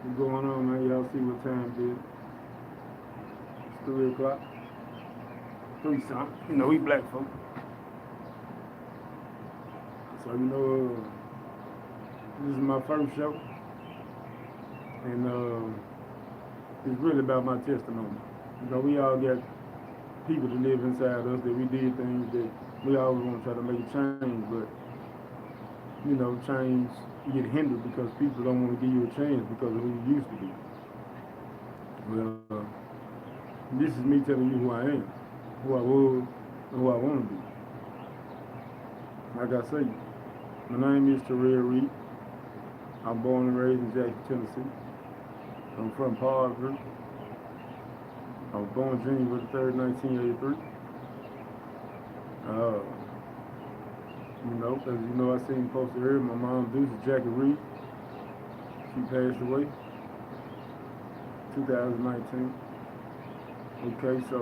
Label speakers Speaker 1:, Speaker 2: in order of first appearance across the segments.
Speaker 1: What's going on, man? Y'all see what time it is? It's 3 o'clock. 3 something. You know, we black folk. So, this is my first show. And it's really about my testimony. We all got people to live inside us that we did things that we always want to try to make a change, but, change get hindered because people don't want to give you a chance because of who you used to be. Well, this is me telling you who I am, who I was, and who I want to be. Like I say, my name is Terrell Reed. I'm born and raised in Jackson, Tennessee. I'm from Parkville. I was born January 3rd, 1983. Uh, as you know, I seen posted here, my mom, Deuce Jackie Reed, she passed away 2019. Okay, so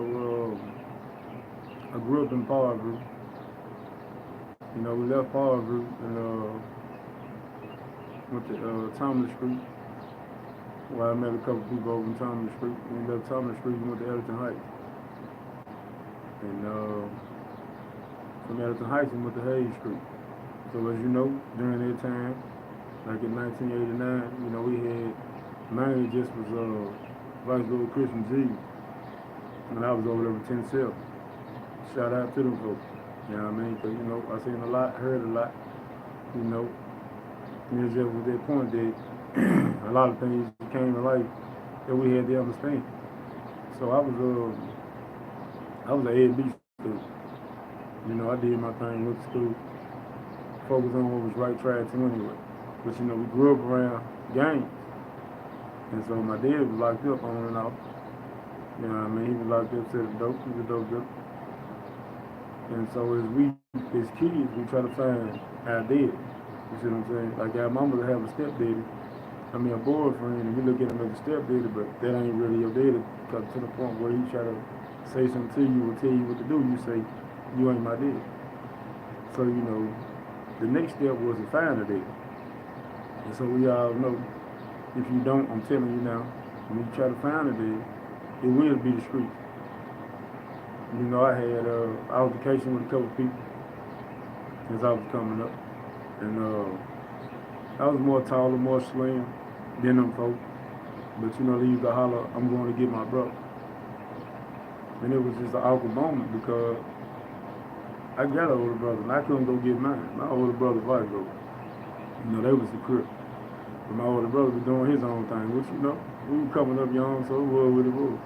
Speaker 1: I grew up in Parkville. We left Parkville and went to Thomas Street. Well, I met a couple people over in Thomas Street. We left Thomas Street and went to Ellerton Heights. And from Ellerton Heights we went to Hayes Street. So as you know, during that time, like in 1989, we had mine just was Vice Lord Christian G. And I was over there with 10-7. Shout out to them folks. You know what I mean? Because, I seen a lot, heard a lot, and it just was that point that a lot of things came to life that we had to understand. So I was an A&B student. I did my thing, went to school, focused on what was right, tried to anyway. But we grew up around gangs. And so my dad was locked up on and off. You know what I mean? He was locked up, set of dope, he was a dope dealer. And so as kids, we try to find our dad. You see what I'm saying? Like our mama would have a stepdaddy, a boyfriend, and we look at him as a stepdaddy, but that ain't really your daddy. Because to the point where he try to say something to you or tell you what to do, you say, you ain't my dad. So, the next step was to find a dad. And so we all know, if you don't, I'm telling you now, when you try to find a dad, it will be the street. I had altercation with a couple people as I was coming up. And I was more taller, more slim than them folks. But they used to holler, I'm going to get my brother. And it was just an awkward moment because I got an older brother and I couldn't go get mine. My older brother was go. They was the crip. But my older brother was doing his own thing, which we were coming up young, so it was what it was.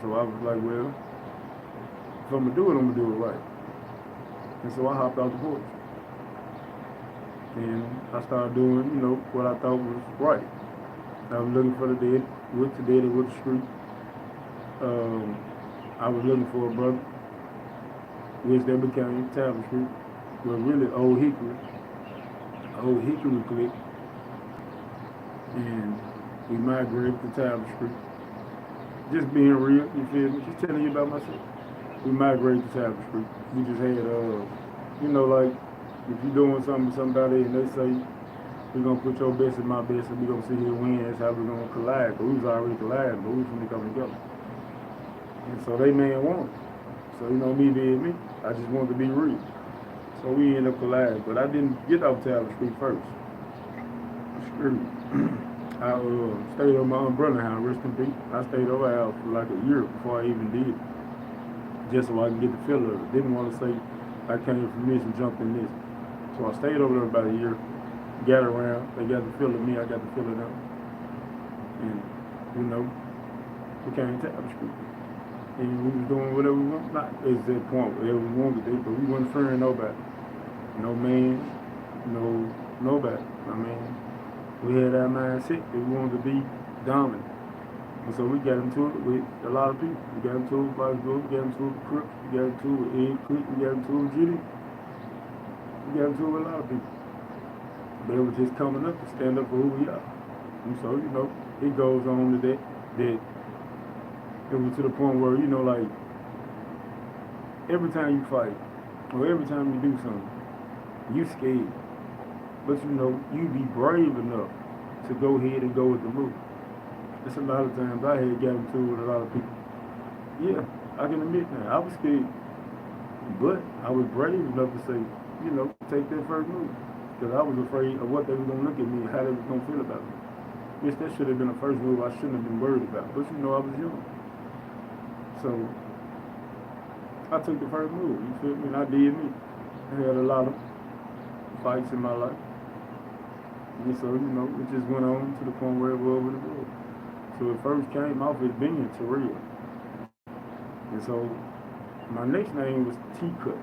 Speaker 1: So I was like, well, if I'm gonna do it, I'm gonna do it right. And so I hopped out the porch. And I started doing, what I thought was right. I was looking for the dead, with the dead with the street. I was looking for a brother, which then became Tavern Street. Well, really Old Hickory clique. And we migrated to Tavern Street. Just being real, you feel me? Just telling you about myself. We migrated to Tavern Street. We just had, like, if you're doing something with somebody and they say, we're going to put your best in my best and we're going to see who win, that's how we're going to collide. But we was already colliding, but we was going to come together. And so they man won. So, me being me, I just wanted to be real. So we ended up colliding. But I didn't get off Tavern Street first. I stayed over my umbrella house, rest in peace. I stayed over our house for like a year before I even did it. Just so I can get the feel of it. Didn't want to say I came from this and jumped in this. So I stayed over there about a year, got around, they got the feel of me, I got the feel of them. And, we came to Tavern Street. And we was doing whatever we wanted. Not at that point, whatever we wanted to do, but we wasn't fearing nobody. No man, nobody. We had our mindset that we wanted to be dominant. And so we got into it with a lot of people. We got into it with Vice Lord, we got into it with Crip, we got into it with Ed Creek, we got into it with GD. We got into it with a lot of people. They were just coming up to stand up for who we are. And so, it goes on to that it was to the point where, like, every time you fight, or every time you do something, you scared. But you be brave enough to go ahead and go with the move. It's a lot of times I had got into it with a lot of people. Yeah, I can admit that. I was scared, but I was brave enough to say, take that first move. Because I was afraid of what they were going to look at me and how they was going to feel about me. Which that should have been the first move I shouldn't have been worried about. But I was young. So I took the first move, you feel me? And I did me. I had a lot of fights in my life. And so, it just went on to the point where it was what it was. So it first came off as being Terrell. And so my next name was T-Cut.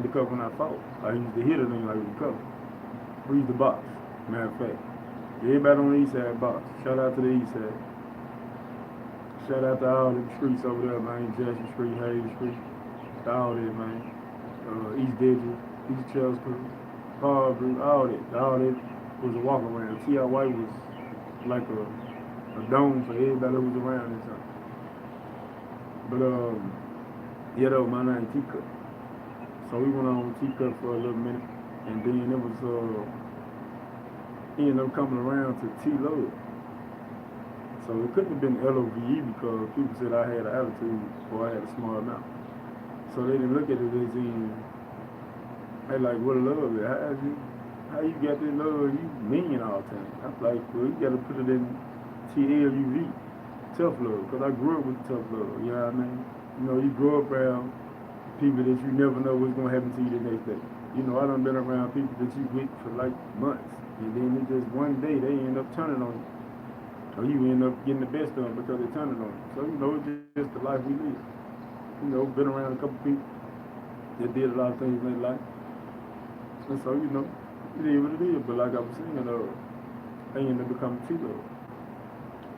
Speaker 1: Because when I fought, I used to hit a thing like with the color. We used to box, matter of fact. Everybody on the east side box. Shout out to the east side. Shout out to all them streets over there, man. Jackson Street, Hayes Street, all that, man. East Digit, East Chester, Paul Group, all that. All that was a walk around. T.I. White was like a dome for everybody that was around this time. But, yeah, though, my name T-Cut. So we went on T-Cut for a little minute. And then it was, he ended up coming around to T-Love. So it couldn't have been LOVE because people said I had an attitude or I had a smart mouth. So they didn't look at it as in, hey, like, what love is? How you got this love? You mean all the time. I'm like, well, you got to put it in TLUV, tough love, because I grew up with tough love, you know what I mean? You grow up around people that you never know what's going to happen to you the next day. I done been around people that you with for like months, and then it just one day they end up turning on you. Or you end up getting the best of them because they're turning on you. So, it's just the life we live. Been around a couple people that did a lot of things in their life. And so, it is what it is. But like I was saying, they end up becoming T-Love.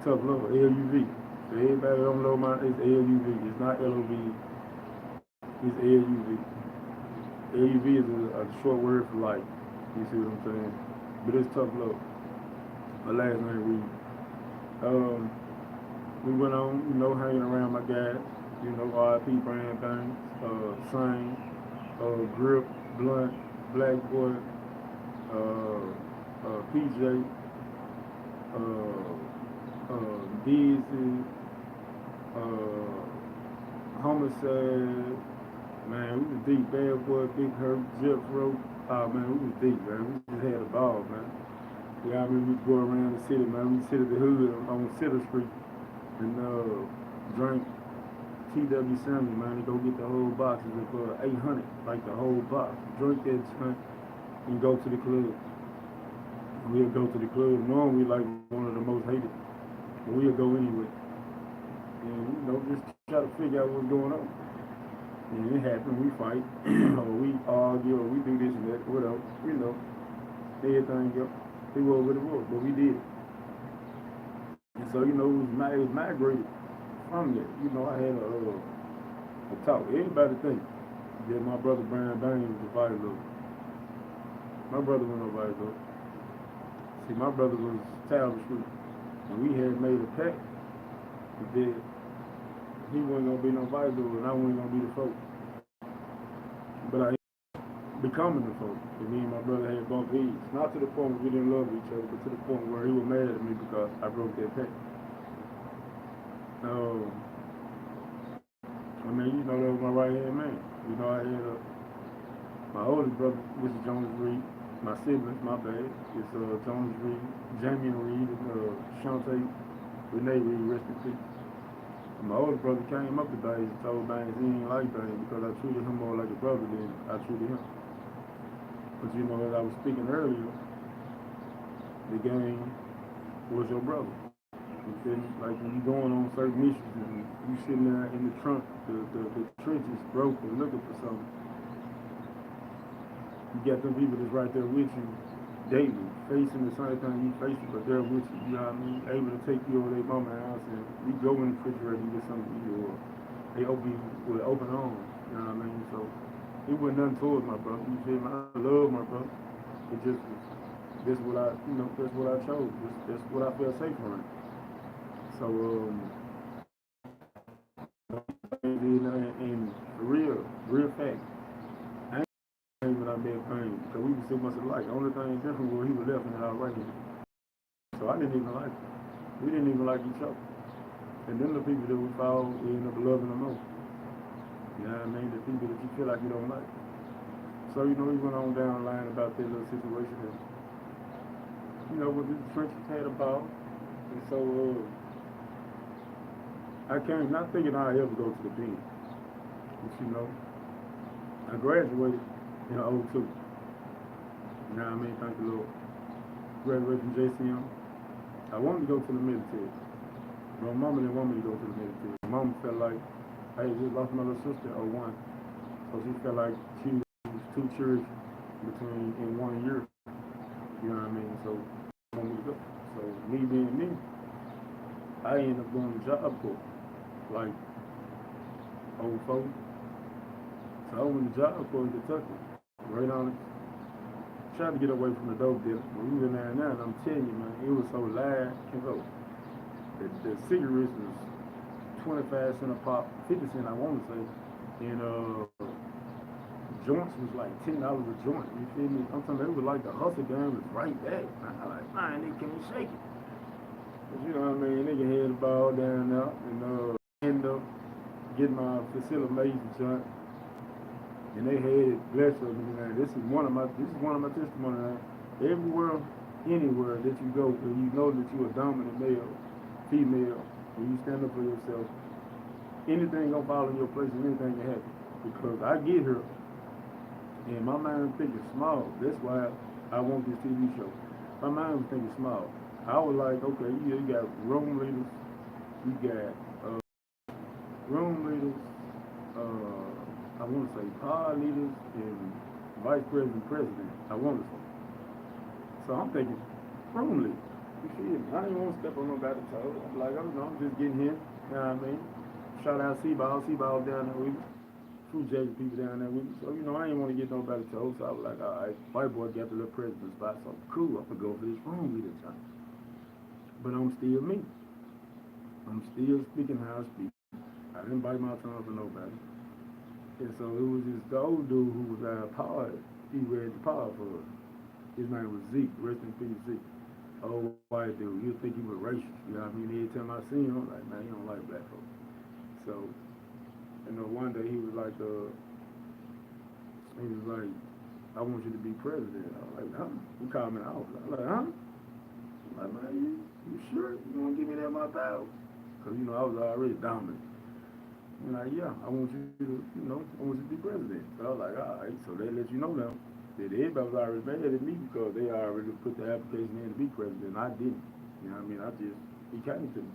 Speaker 1: Tough love, L-U-V. So everybody that don't know it's L-U-V. It's not L-O-V. It's L-U-V. L-U-V is a short word for life. You see what I'm saying? But it's tough love. My last name Reed. We went on, hanging around my guys, RIP brand things, Sane, Grip, Blunt, Black Boy, PJ, Dizzy, Homicide, man, we was deep, Bad Boy, Big Herb, Jeff Rowe, man, we was deep, man, we just had a ball, man. Yeah, I mean, we'd go around the city, man. We'd sit at the hood on Center Street and drink T.W. Samuel, man, and go get the whole boxes for 800, like the whole box. Drink that joint and go to the club. And we'll go to the club. Normally, like one of the most hated. But we'll go anyway. And, just try to figure out what's going on. And it happened, we fight, or we argue, or we do this and that, whatever. Everything else. It was what it was, but we did. And so, it was migrated from that. I had a talk. Everybody think that my brother Brian Bain was a fighter. My brother was no fighter. See, my brother was Talbot Street. And we had made a pact that he wasn't going to be no fighter and I wasn't going to be the folk. But I becoming the folk. And me and my brother had bumped heads. Not to the point where we didn't love each other, but to the point where he was mad at me because I broke that pact. I mean, that was my right hand man. I had my oldest brother, which is Jonas Reed. My siblings, my bad, it's Jonas Reed, Jamie Reed, and Shantae, Renee Reed, rest in peace. And my older brother came up to Baines and told Baines he didn't like Baines because I treated him more like a brother than I treated him. But as I was speaking earlier, the game was your brother. You feel me? Like when you going on certain missions and you sitting there in the trunk, the trenches broken, looking for something. You got them people that's right there with you daily, facing the same thing you facing, but they're with you, know what I mean? Able to take you over their mama's house and you go in the refrigerator and get something to eat, or they open you with open arms, you know what I mean? So it wasn't nothing towards my brother, you feel me? I love my brother. It just was, that's what I chose. That's what I felt safe around. So, and real fact, I ain't when I met pain, because we were so much alike. The only thing different was he was left and I was right. So I didn't even like him. We didn't even like each other. And then the people that we follow, we end up loving them most. You know what I mean? The people that you feel like you don't like. So, you know, we went on down the line about that little situation. And, you know, with the trenches had a ball. And so, I came not thinking I'd ever go to the pen. But, you know, I graduated in '02. You know what I mean? Thank the Lord. Graduated from JCM. I wanted to go to the military. My mama didn't want me to go to the military. My mama felt like I had just lost my little sister in '01. So she felt like she was too cherished between in 1 year. You know what I mean? So I wanted me to go. So me being me, I ended up going to job corps like '04. So I went to job corps in Kentucky. Right on it. Tried to get away from the dope dealer. But we went there now and I'm telling you, man, it was so loud. The cigarettes was 25 cents a pop, 50 cents I want to say, and joints was like $10 a joint. You feel me? I'm talking, it was like the hustle game was right back. I like, man, they can't shake it. But you know what I mean? Nigga had the ball down there and end up getting my facility made joint. And they had it, bless them, man. This is one of my testimonies, man. Everywhere, anywhere that you go, and you know that you're a dominant male, female, when you stand up for yourself, anything gonna fall in your place and anything can happen. Because I get here and my mind thinking small. That's why I want this TV show. My mind was thinking small. I was like, okay, you got room leaders, you got room leaders, I want to say power leaders and vice president, I want to say. So I'm thinking, room leaders. You feel me? I didn't want to step on nobody's toes. I'm like, I'm just getting here. You know what I mean? Shout out Seaball. Seaball down there with me. True Jagged people down there with me. So, you know, I didn't want to get nobody's toes. So I was like, all right, white boy got the little president spot. So cool, I'm going to go for this room leader time. But I'm still me. I'm still speaking how I speak. I didn't bite my tongue for nobody. And so it was this old dude who was our power. He read the power for us. His name was Zeke. Rest in peace, Zeke. Old white dude. You'd think he was racist. You know what I mean? Every time I see him, I'm like, man, he don't like black folks. So, you know, one day he was like, I want you to be president. I was like, huh? He called me out. I was like, huh? I'm like, man, you sure? You want to give me that my power? Because, you know, I was already dominant. And like, yeah, I want you to, I want you to be president. So I was like, all right. So they let you know now that everybody was already mad at me because they already put the application in to be president. I didn't. You know what I mean? He came to me.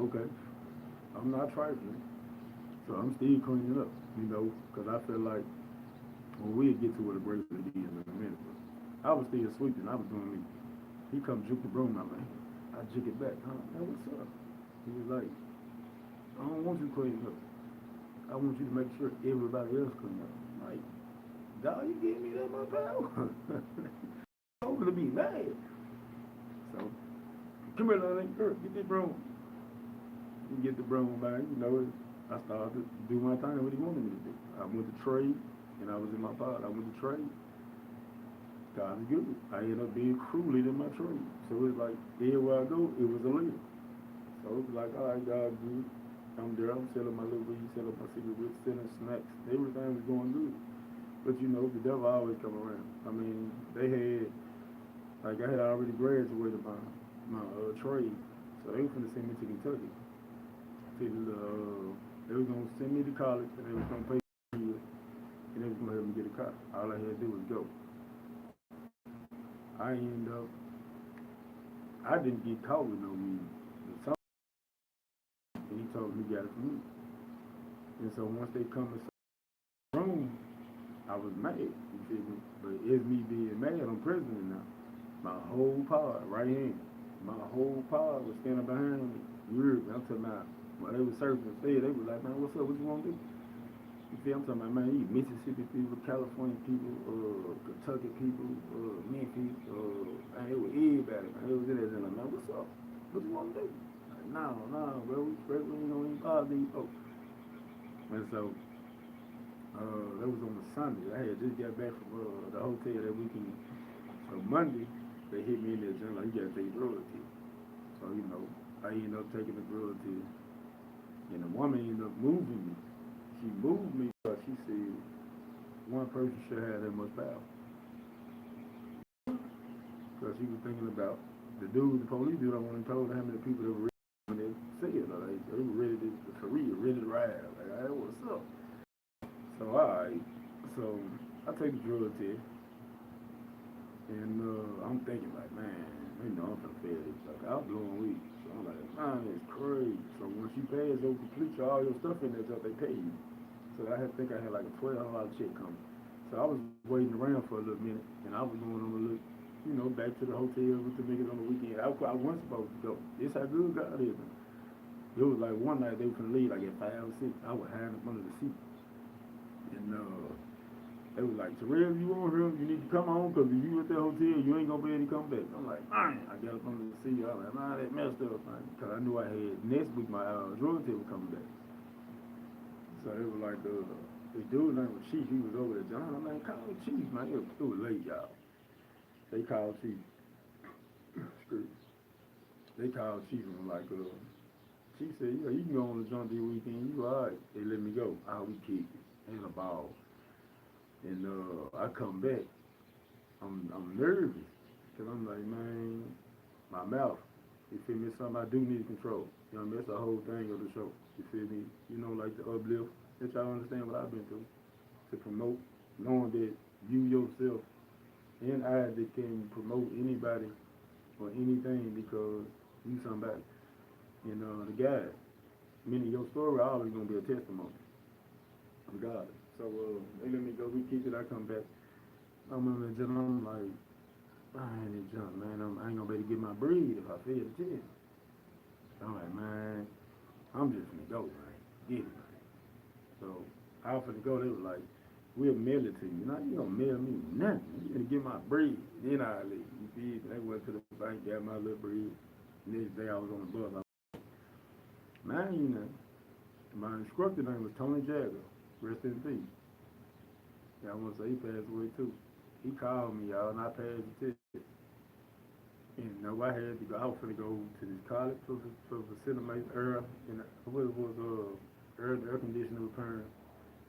Speaker 1: Okay. I'm not trifling. So I'm still cleaning up, because I feel like we'll get to where the great it is in a minute. But I was still sweeping. I was doing me. He come juke the broom out, man. I juke it back. Huh? Hey, what's up? He was like, I don't want you cleaning up. I want you to make sure everybody else clean up. Like, dog, you gave me that my power. I'm going to be mad. So, come here, little girl, get that broom. You get the broom back, I started to do my thing, what he wanted me to do. I went to trade, and I was in my pod. I went to trade. God is good. I ended up being crew leader in my trade. So it's like, everywhere I go, it was a leader. So it was like, all right, God good. I'm there, I'm selling my little weed, selling my cigarettes, selling snacks. Everything was going good. But the devil always come around. I mean, they had, like I had already graduated my trade. So they were going to send me to Kentucky. They was going to send me to college, and they was going to pay me, and they was going to help me get a car. All I had to do was go. I didn't get caught with no weed. And he told me he got it from me. And so once they come to the room, I was mad, you feel me? But it's me being mad, I'm president now. My whole pod, right hand, my whole pod was standing behind me. I'm talking about, when they was surfing the stage, they was like, man, what's up, what you want to do? You feel, I'm talking about, man, you Mississippi people, California people, Kentucky people, Memphis, man, it was everybody, man. It was in there, like, man, what's up? What you want to do? Like, no, bro, we straight, we ain't gonna even bother these folks. And so, that was on a Sunday. I had just got back from the hotel that weekend. So Monday, they hit me in that junk like, you gotta take a drug test. So, I ended up taking the drug test. And the woman ended up moving me. She moved me because she said one person should have that much power. Because she was thinking about the dude, the police dude, I want to told her how many people that were ready when they said it. Like, they were ready to, for real, ready to ride. Like, hey, what's up? So, alright. So, I take the drug test. And I'm thinking like, man, I'm finna fail this. Like, I was blowing weed. So I'm like, man, it's crazy. So once you pass over complete all your stuff in there, they pay you. So I think I had like a $1,200 check coming. So I was waiting around for a little minute, and I was going on a little, back to the hotel with the niggas on the weekend. I wasn't supposed to go. This how good God is. It was like one night they were finna leave like at 5 or 6. I was hiding up under the seat. And they was like, Terrell, if you want here, you need to come on, because if you at that hotel, you ain't going to be able to come back. I'm like, man, I got up under the seat. I was like, man, that messed up, man. Because I knew I had next week my drug test was coming back. So it was like, this dude named was Chief. He was over there. John, I'm like, call Chief, man. It was late, y'all. They called Chief. They called Chief and was like, Chief said, yeah, you can go on the John D weekend. You all right? They let me go. We kicked it. It was a ball. And I come back. I'm nervous. Because I'm like, man, my mouth. You feel me? It's something I do need to control. That's the whole thing of the show. You feel me? Like the Uplift. That y'all understand what I've been through. To promote, knowing that you yourself and I that can promote anybody or anything because you somebody. The guy, meaning your story always gonna be a testimony. Regardless. So they let me go, we kick it, I come back. I'm on the jump, I'm like, I ain't jump, man. I ain't gonna be able to get my breed if I fail the test. I'm like, man, I'm just gonna go, man. Get it, man. So I offered to go, they was like, we'll mail it to you. You don't mail me nothing. You gonna get my breed. Then I leave. You feel me? They went to the bank, got my little breed. Next day I was on the bus. Man, my instructor name was Tony Jagger. Rest in peace. Yeah, I want to say he passed away too. He called me, y'all, and I passed the test. And I had to go. I was finna go to this college for facilitate air, and what it was air conditioning repairing,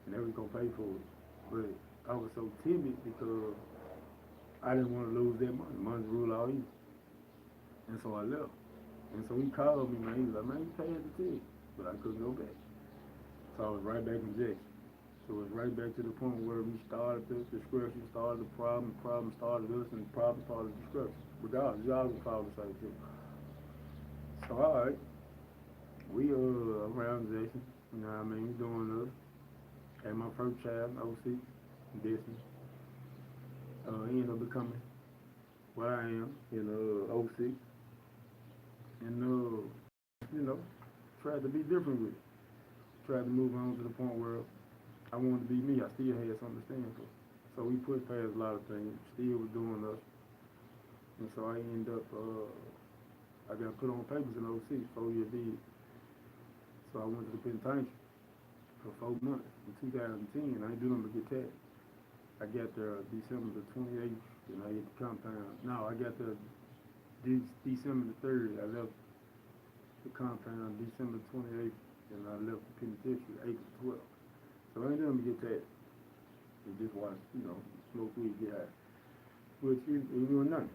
Speaker 1: and they was gonna pay for it. But I was so timid because I didn't want to lose that money. Money rule all evil. And so I left. And so he called me, man. He was like, man, you passed the test, but I couldn't go back. So I was right back in Jackson. So it's right back to the point where we started the description, started the problem started us, and the problem started the description. Regardless, y'all can follow the same thing. So alright, we around Jackson, we doing us. Had my first child, OC, Destiny. He ended up becoming what I am in OC. And tried to be different with it. Tried to move on to the point where I wanted to be me. I still had something to stand for. So we put past a lot of things. Still was doing us. And so I ended up, I got put on papers in 06, 4-year bid. So I went to the penitentiary for 4 months in 2010. I didn't do nothing but get taxed. I got there December the 28th, and I hit the compound. No, I got there December the 3rd. I left the compound December 28th, and I left the penitentiary April 12th. So I ain't doing to get taxed. And just watch, smoke weed, get high. Which it was nothing.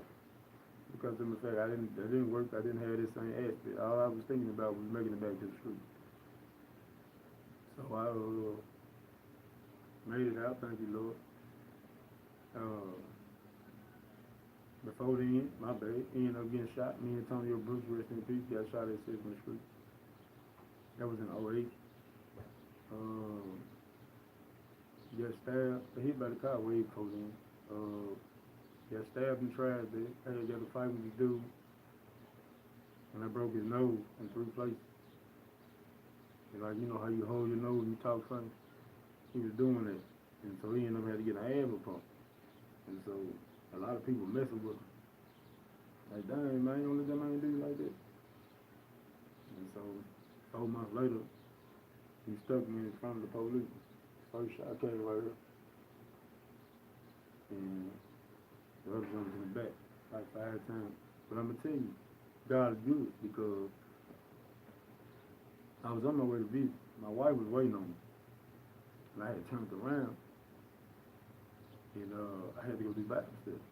Speaker 1: Because of the fact I didn't work, I didn't have this same aspect. All I was thinking about was making it back to the street. So I made it out, thank you, Lord. Before then, my bad, ended up getting shot. Me and Antonio Brooks, rest in peace, got shot at 7th Street. That was in 08. Got stabbed, hit by the car way before then. Got stabbed and tried that. I had got a fight with this dude, and I broke his nose in 3 places. And like, how you hold your nose and you talk funny? He was doing that. And so he ended up having to get an asthma pump. And so a lot of people messing with him. Like, dang, man, you don't let that man do you like that. And so 4 months later, he stuck me in front of the police. First shot came right here. And the other one was in the back. like 5 times. But I'm gonna tell you, God is good because I was on my way to visit. My wife was waiting on me, and I had turned around, and I had to go do Bible study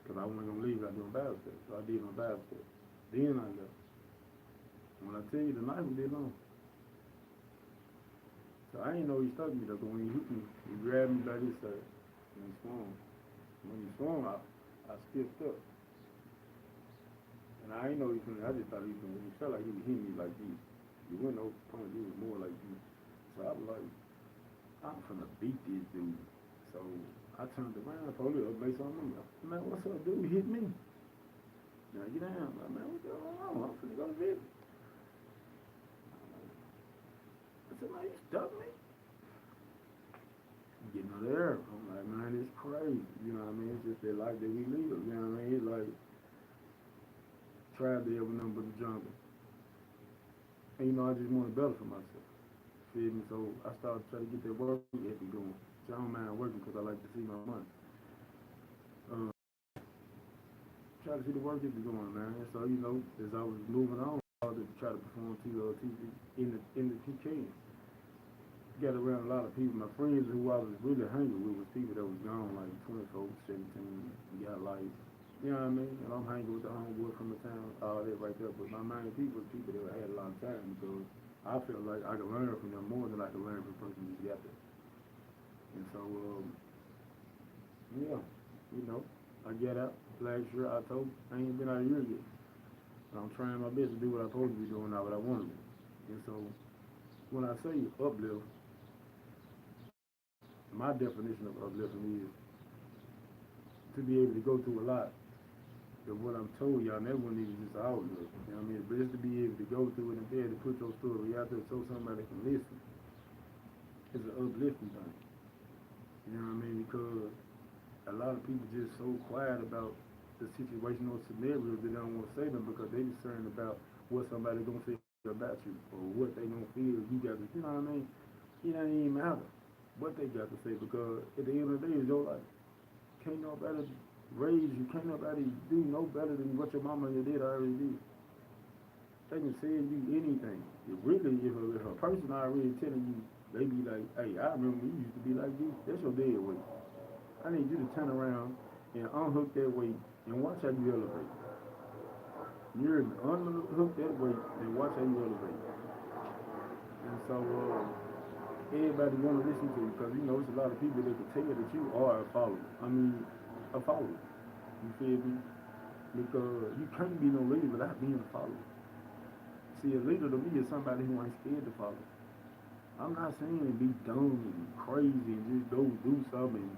Speaker 1: because I wasn't gonna leave without doing Bible study. So I did my Bible study. Then I left. When I tell you the night was dead long, so I didn't know he stuck me though. But when he hit me, he grabbed me by this side and he swung. When he swung, I skipped up, and I didn't know he was gonna. I just thought he was gonna. He felt like he was hitting me like this. He wasn't no punch. He was more like this. So I was like, I'm finna beat this dude. So I turned around, I told her, make something. Man, what's up, dude? He hit me. Now get down. I'm like, man, what's going on? I'm finna go to visit. I said, man, you stuck me? Getting out of there. I'm like, man, it's crazy. You know what I mean? It's just that life that we live. You know what I mean? It's like, tried to ever number the jungle. And you know, I just wanted better for myself. Feel me? So I started trying to get that work ethic going. So I don't mind working because I like to see my money. Uh, try to see the work ethic going, man. And so, you know, as I was moving on, I started to try to perform TV in the PK. Got around a lot of people. My friends who I was really hanging with was people that was gone like 24, 17, got like, you know what I mean? And I'm hanging with the homeboy from the town, all that right there. But my main people was people that had a lot of time because I felt like I could learn from them more than I could learn from a person who just got there. And so, yeah, you know, I get out last year, October. I ain't been out a year yet. But I'm trying my best to do what I'm supposed to be doing, not what I want to do. And so, when I say uplift, my definition of uplifting is to be able to go through a lot of what I'm told y'all never want to just outlook. You know what I mean? But just to be able to go through it and be able to put your story out there so somebody can listen is an uplifting thing. You know what I mean? Because a lot of people just so quiet about the situational scenarios they don't want to say them because they concerned about what somebody gonna say about you or what they gonna feel you got to. You know what I mean? It doesn't even matter what they got to say because at the end of the day, it's your life. Can't nobody raise you. Can't nobody do no better than what your mama and your dad already did. They can say you anything. If really, if a person already telling you, they be like, hey, I remember you used to be like this. That's your dead weight. I need you to turn around and unhook that weight and watch how you elevate. You're unhook that weight and watch how you elevate. And so everybody want to listen to you because you know it's a lot of people that can tell you that you are a follower. I mean, a follower. You feel me? Because you can't be no leader without being a follower. See, a leader to me is somebody who ain't scared to follow. I'm not saying to be dumb and crazy and just go do something.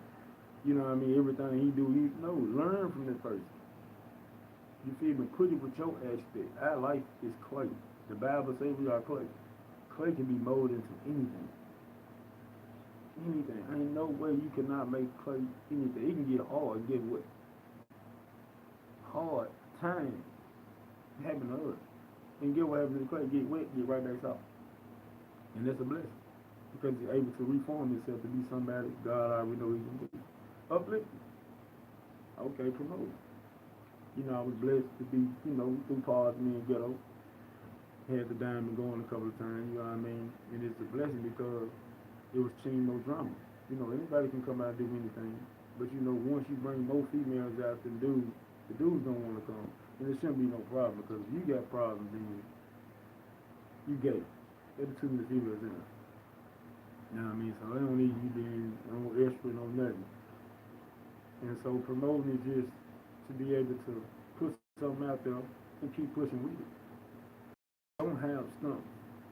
Speaker 1: You know what I mean? Everything he do, you know, learn from that person. You feel me? Put it with your aspect. Our life is clay. The Bible says we are clay. Clay can be molded into anything. Anything. Ain't no way you cannot make clay anything. It can get hard. Get what? Hard. Time. Happen to us. And get what happens to the clay. Get wet. Get right back soft. And that's a blessing. Because you're able to reform yourself to be somebody God already know you can be. Uplift. Okay, promote. You know, I was blessed to be, you know, through parts me and ghetto. Had the diamond going a couple of times, you know what I mean? And it's a blessing because it was team no drama. You know, anybody can come out and do anything. But you know, once you bring more females out than dudes, the dudes don't want to come. And it shouldn't be no problem because if you got problems, then you gay. There's too many females in there. You know what I mean? So they don't need you being no extra, no nothing. And so promoting is just to be able to put something out there and keep pushing with it. Don't have stumps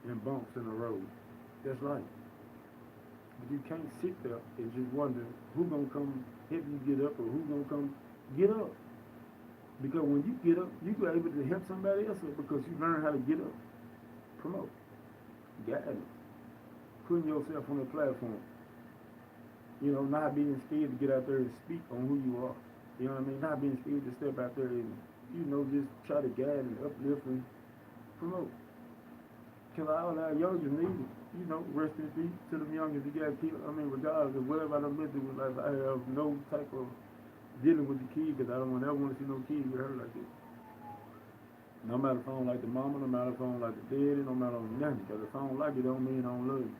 Speaker 1: and bumps in the road. That's right. But you can't sit there and just wonder who's gonna come help you get up or who's gonna come get up. Because when you get up, you are able to help somebody else up because you learn how to get up. Promote. Guidance. Putting yourself on the platform. You know, not being scared to get out there and speak on who you are. You know what I mean? Not being scared to step out there and, you know, just try to guide and uplift and promote. Because all our youngers need it. You know, rest in peace to them youngers that got killed. I mean, regardless of whatever I done been through with life, I have no type of dealing with the kid because I don't ever want to see no kid get hurt like this. No matter if I don't like the mama, no matter if I don't like the daddy, no matter nothing. Because if I don't like it, don't mean I don't love you.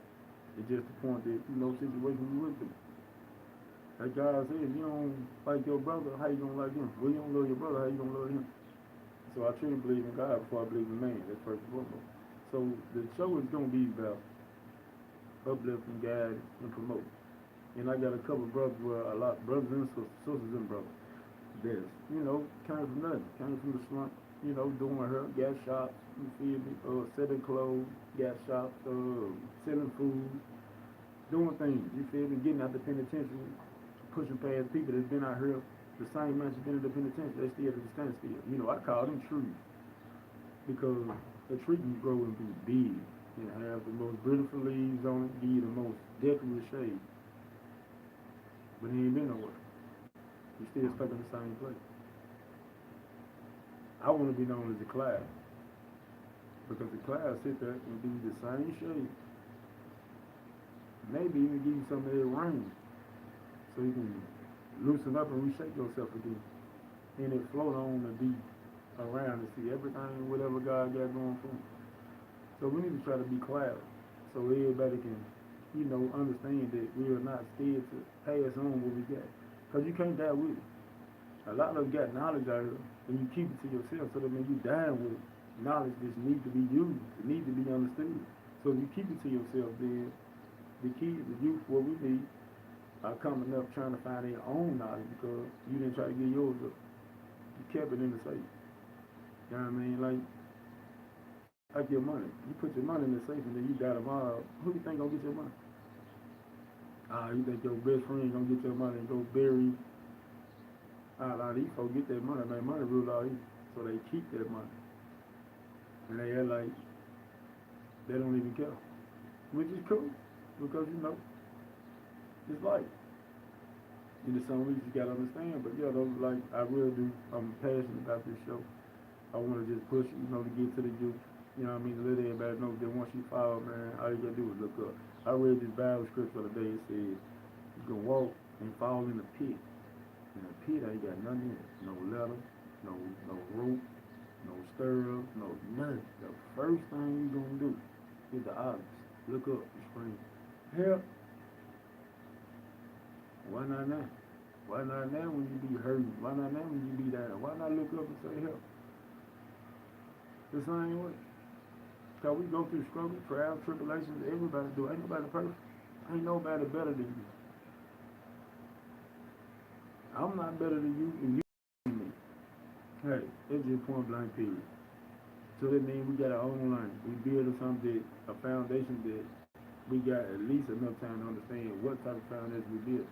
Speaker 1: It's just the point that situation you went through. Like God said, if you don't like your brother, how you gonna like him? Well, you don't love your brother, how you gonna love him? So I truly believe in God before I believe in man. That's first and foremost. So the show is gonna be about uplifting, guide, and promote. And I got a couple brothers, well, a lot brothers and sisters and brothers. That's came from nothing, came from the slump. Doing her gas shops. You feel me? Selling clothes, gas shops, selling food, doing things. You feel me? Getting out the penitentiary, pushing past people that's been out here the same months you've been in the penitentiary. They still at the standstill. I call them trees because a tree can grow and be big and have the most beautiful leaves on it, be the most decorative shade, but he ain't been nowhere. He's still stuck in the same place. I want to be known as the cloud because the cloud sit there and be the same shade. Maybe even give you some of that rain so you can loosen up and reshape yourself again. And it float on to be around and see everything, whatever God got going for him. So we need to try to be cloud so everybody can, understand that we are not scared to pass on what we got. Because you can't die with it. A lot of us got knowledge out here and you keep it to yourself so that when you die with it, knowledge just needs to be used. It needs to be understood. So if you keep it to yourself, then the kids, the youth, what we need are coming up trying to find their own knowledge because you didn't try to get yours up. You kept it in the safe. You know what I mean? Like your money. You put your money in the safe and then you die tomorrow. Who do you think gonna get your money? You think your best friend gonna get your money and go bury a lot of these folks get that money, man. Money rule all these. So they keep that money. And they act like they don't even care. Which is cool. Because it's life. And there's some reasons you gotta understand. But yeah, those I really do. I'm passionate about this show. I wanna just push it, to get to the youth. You know what I mean? To let everybody know that once you fall, man, all you gotta do is look up. I read this Bible scripture the other day. It said you can walk and fall in the pit. In the pit ain't got nothing in it. No leather, no rope, no stirrup, no nothing. The first thing you gonna do is the obvious. Look up and scream, help. Why not now? Why not now when you be hurting? Why not now when you be down? Why not look up and say help? The same way. Cause we go through struggle, trials, tribulations, everybody do. Ain't nobody perfect. Ain't nobody better than you. I'm not better than you and you than me. Hey, it's just point blank period. So that means we got our own line. We build something a foundation that we got at least enough time to understand what type of foundation we build.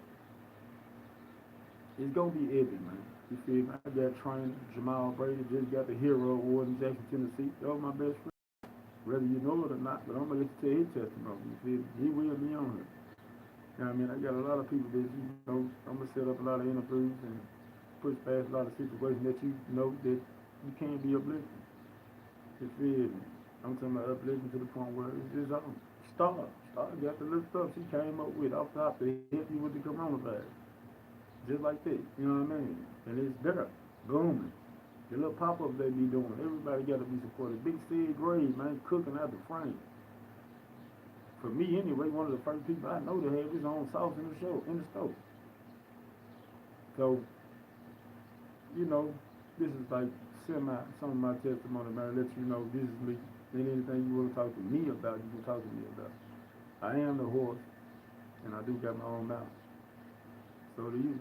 Speaker 1: It's gonna be epic, man. You feel me? I got trainer Jamal Brady, just got the Hero Award in Jackson, Tennessee. That was my best friend. Whether you know it or not, but I'm gonna let you tell his testimony. You feel me? He will be on here. You know what I mean? I got a lot of people that I'm gonna set up a lot of interviews and push past a lot of situations that you know that you can't be uplifting. You feel me? I'm talking about uplifting to the point where it's just on. Star got the little stuff she came up with off top to help you with the coronavirus. Just like that, you know what I mean? And it's there, booming. The little pop-ups they be doing, everybody got to be supported. Big Sid Grave, man, cooking out the frame. For me, anyway, one of the first people I know that had his own sauce in the stove. So, this is like some of my testimony, man. Let you know this is me. And anything you want to talk to me about, you can talk to me about. I am the horse, and I do got my own mouth. So do you.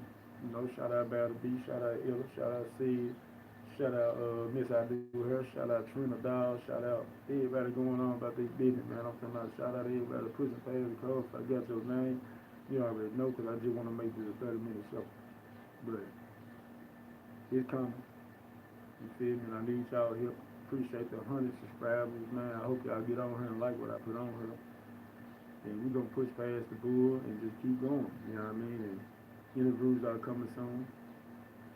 Speaker 1: Shout out Battle B, shout out Illa, shout out Sid, shout out Miss I Do Her, shout out Trina Doll, shout out everybody going on about this business, man. I'm talking about shout out everybody pushing past the coast. I got your name. You already know because I just want to make this a 30-minute show. But it's coming. You feel me? And I need y'all help. Appreciate the 100 subscribers, man. I hope y'all get on here and like what I put on here. And we're going to push past the bull and just keep going. You know what I mean? And interviews are coming soon.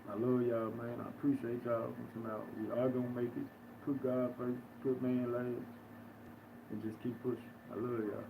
Speaker 1: I love y'all, man. I appreciate y'all. We are going to make it. Put God first. Put man last. And just keep pushing. I love y'all.